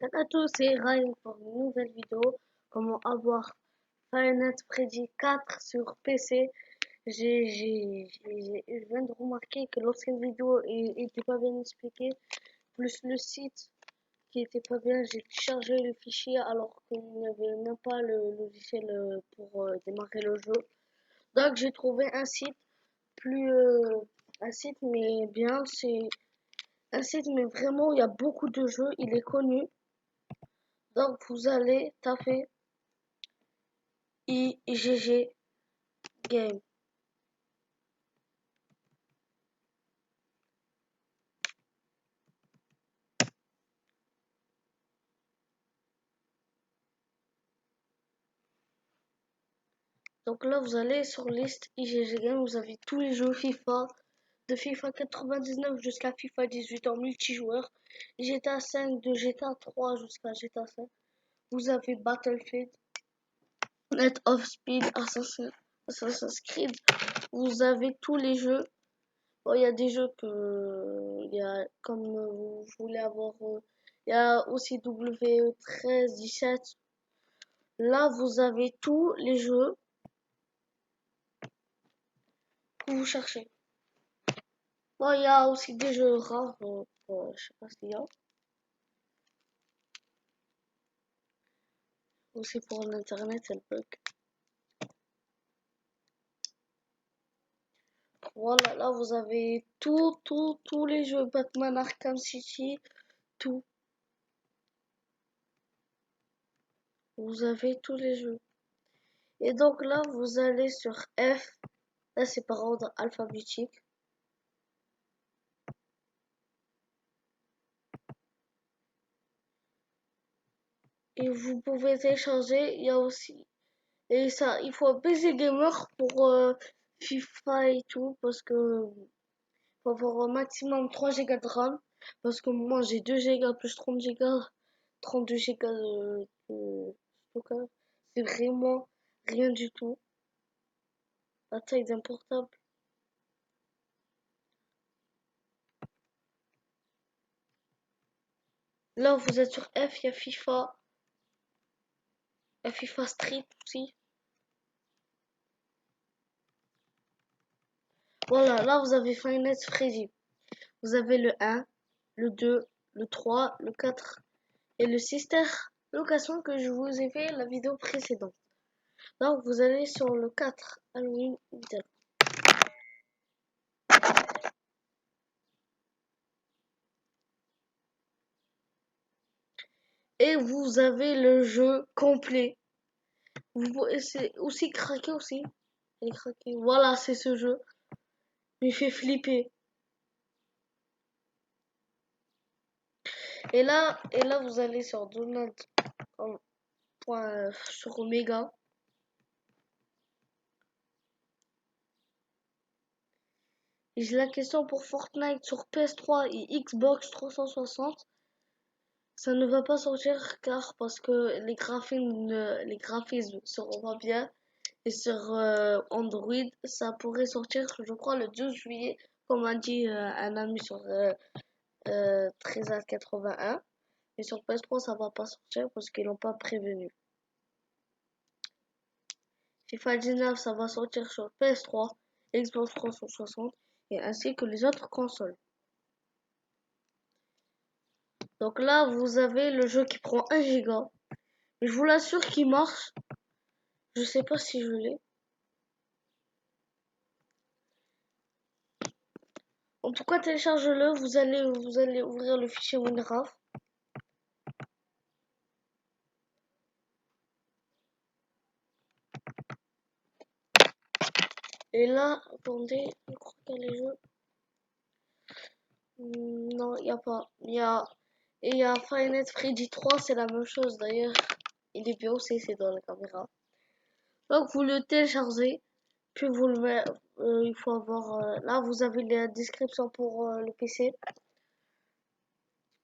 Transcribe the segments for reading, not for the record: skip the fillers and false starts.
Salut à tous, c'est Ryan pour une nouvelle vidéo. Comment avoir Five Nights Freddy 4 sur PC. Je viens de remarquer que l'ancienne vidéo était pas bien expliquée, plus le site qui était pas bien. J'ai chargé le fichier alors qu'il n'y avait même pas le logiciel pour démarrer le jeu. Donc j'ai trouvé un site plus un site mais bien, c'est un site mais vraiment il y a beaucoup de jeux, il est connu. Donc vous allez taper IGG Game. Donc là vous allez sur liste IGG Game, vous avez tous les jeux FIFA, de FIFA 99 jusqu'à FIFA 18 en multijoueur, GTA 5 de GTA 3 jusqu'à GTA 5. Vous avez Battlefield, Net of Speed, Assassin's Creed. Vous avez tous les jeux. Bon, il y a des jeux que il y a comme vous voulez avoir il y a aussi WE13 17. Là, vous avez tous les jeux que vous cherchez. Bon, il y a aussi des jeux rares, je sais pas s'il y a. Aussi pour l'internet, c'est le bug. Voilà, là vous avez tous les jeux Batman Arkham City, tout. Vous avez tous les jeux. Et donc là, vous allez sur F. Là, c'est par ordre alphabétique. Et vous pouvez télécharger, il y a aussi. Et ça, il faut un PC gamer pour FIFA et tout, parce que faut avoir au maximum 3 Go de RAM. Parce que moi, j'ai 2 Go plus 30 Go, 32 Go de stockage. C'est vraiment rien du tout. La taille d'un portable. Là, vous êtes sur F, il y a FIFA. Il y a FIFA Street aussi. Voilà, là, vous avez Five Nights Freddy. Vous avez le 1, le 2, le 3, le 4 et le Sister Location que je vous ai fait la vidéo précédente. Donc vous allez sur le 4 Halloween Intel. Et vous avez le jeu complet. C'est aussi craqué aussi. Il est craqué. Voilà, c'est ce jeu. Il fait flipper. Et là vous allez sur Donald sur Omega. Et j'ai la question pour Fortnite sur PS3 et Xbox 360. Ça ne va pas sortir car parce que les graphismes seront pas bien. Et sur Android, ça pourrait sortir, je crois, le 12 juillet, comme a dit un ami sur 13h81. Et sur PS3, ça va pas sortir parce qu'ils l'ont pas prévenu. FIFA 19, ça va sortir sur PS3, Xbox 360 et ainsi que les autres consoles. Donc là, vous avez le jeu qui prend 1 giga. Je vous l'assure qu'il marche. Je sais pas si je l'ai. En tout cas, télécharge-le. Vous allez ouvrir le fichier WinRAR. Et là, attendez, je crois qu'il y a les jeux. Non, il n'y a pas. Il y a Five Nights Freddy 3, c'est la même chose d'ailleurs. Il est bien aussi, c'est dans la caméra. Donc vous le téléchargez, puis vous le mettez. Il faut avoir. Là, vous avez la description pour le PC.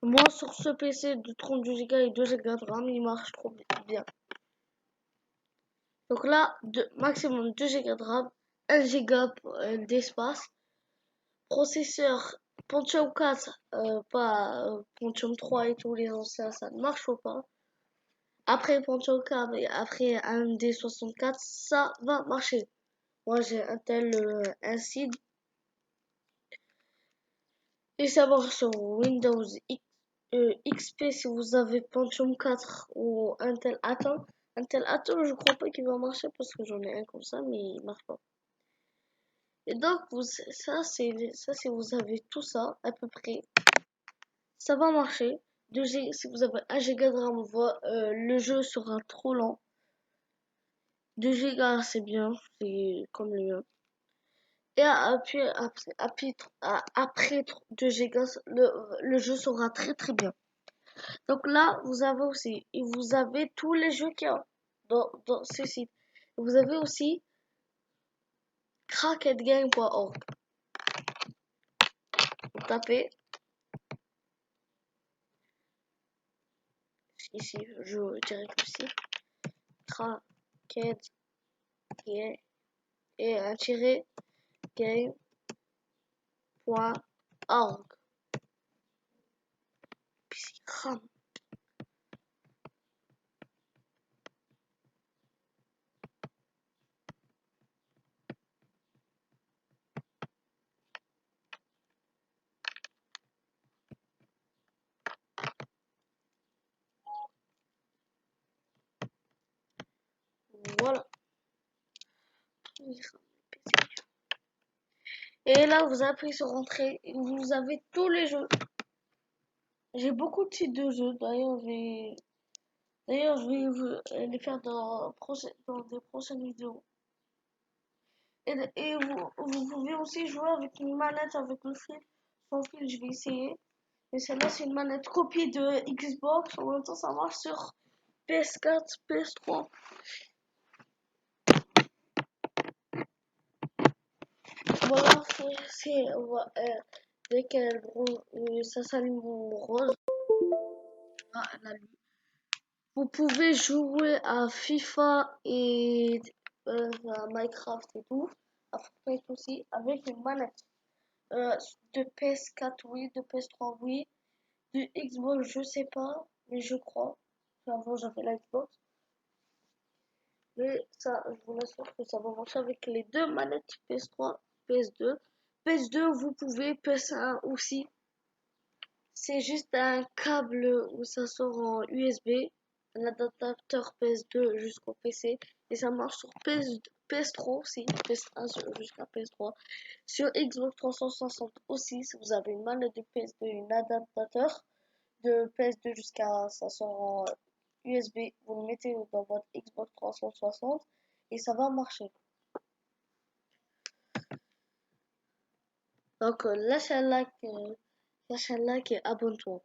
Moi, sur ce PC de 32 Go et 2 Go de RAM, il marche trop bien. Donc là, maximum 2 Go de RAM, 1 Go d'espace. Processeur Pentium 4, pas Pentium 3 et tous les anciens, ça ne marche pas. Après Pentium 4 et après AMD 64, ça va marcher. Moi j'ai un tel Incide et ça marche sur Windows XP si vous avez Pentium 4 ou Intel Atom. Intel Atom, je crois pas qu'il va marcher parce que j'en ai un comme ça, mais il marche pas. Et donc, ça, si vous avez tout ça, à peu près, ça va marcher. 2 Go, si vous avez 1 Go de RAM, le jeu sera trop lent. 2 Go, c'est bien, c'est comme le mien. Et après 2 Go, le jeu sera très très bien. Donc là, vous avez aussi, et vous avez tous les jeux qu'il y a dans ce site. Vous avez aussi crackedgame.org. Vous tapez ici, je direct aussi, cracked et un tiret game.org. Puis c'est crame. Voilà. Et là, vous appuyez sur entrée et vous avez tous les jeux. J'ai beaucoup de titres de jeux. D'ailleurs, je vais les faire dans des prochaines vidéos. Et vous pouvez aussi jouer avec une manette avec le fil. Sans fil, je vais essayer. Et celle-là, c'est une manette copie de Xbox. En même temps, ça marche sur PS4, PS3. Voilà, dès qu'elle ça s'allume en rose. Ah, elle allume. Vous pouvez jouer à FIFA et à Minecraft et tout, à Fortnite aussi, avec une manette. De PS4, oui, de PS3, oui. De Xbox, je sais pas, mais je crois. Avant, j'avais la Xbox. Mais ça, je vous l'assure que ça va marcher avec les deux manettes PS3, PS2. PS2, vous pouvez, PS1 aussi. C'est juste un câble où ça sort en USB, un adaptateur PS2 jusqu'au PC. Et ça marche sur PS3 aussi, PS1 jusqu'à PS3. Sur Xbox 360 aussi, si vous avez une manette de PS2 et un adaptateur de PS2 jusqu'à ça sort en USB, vous le mettez dans votre Xbox 360 et ça va marcher. Donc lâche un like et abonne-toi.